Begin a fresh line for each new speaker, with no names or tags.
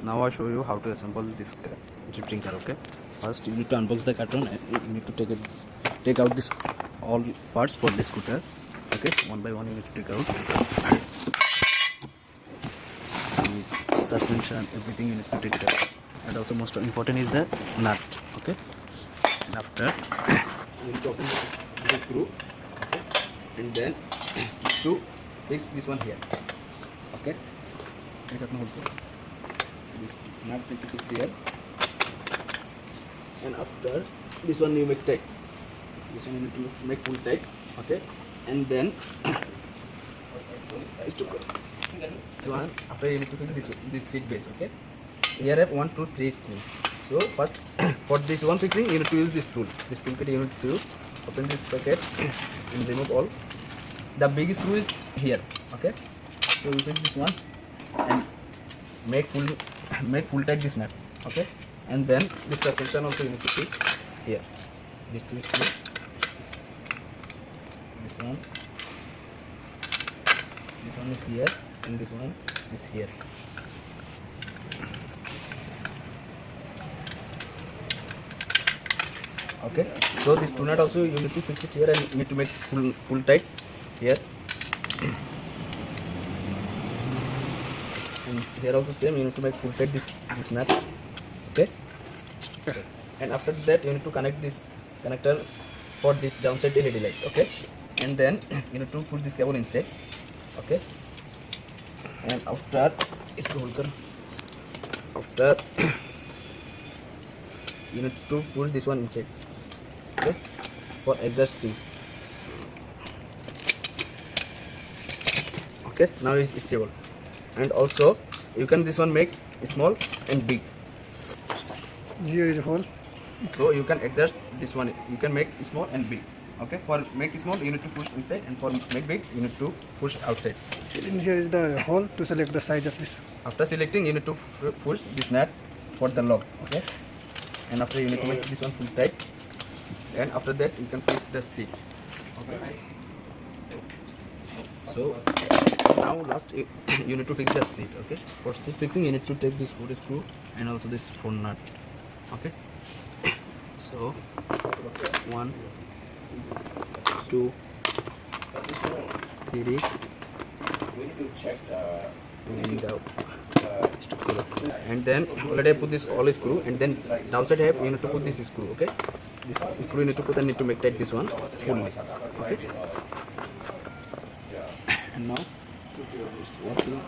Now I show you how to assemble this drifting car. Okay, first you need to unbox the carton and you need to take out this all parts for the scooter. Okay, one by one you need to take out suspension, everything you need to take it out. And also most important is the nut. Okay, and after you need to open this screw, okay, and then to fix this one here. Okay, this nut need to fix here, and after this one you make tight. This one you need to make full tight. Okay, and then is to go. So after you need to fix this seat base. Okay, here I have 1, 2, 3 screws. So first for this one fixing you need to use this tool. This tool kit you need to open this packet and remove all. The big screw is here. Okay, so you fix this one and make full tight this nut. Okay, and then this suspension also you need to fix here. These two screws. This one is here and this one is here. Okay, so this two nut also you need to fix it here and you need to make full tight here. And here also same, you need to make full tight this nut. Okay, and after that you need to connect this connector for this downside LED light. Okay, and then you need to put this cable inside. Okay, and after you need to put this one inside. Okay, for adjusting. Okay, now it's stable. And also you can this one make small and big.
Here is a hole.
So you can adjust this one. You can make small and big. Okay, for make small you need to push inside, and for make big you need to push outside.
In here is the hole to select the size of this.
After selecting you need to push this nut for the lock. Okay, and after you need to make this one full tight, and after that you can fix the seat. Okay, so now last you need to fix the seat. Okay, for seat fixing you need to take this 4 screw and also this 4 nut. Okay, so 1, 2, 3,
We need to check
and then already I put this all screw, and then downside I have you need to put this screw. Okay, this screw you need to put and need to make tight this one fully. Okay, and now it's working.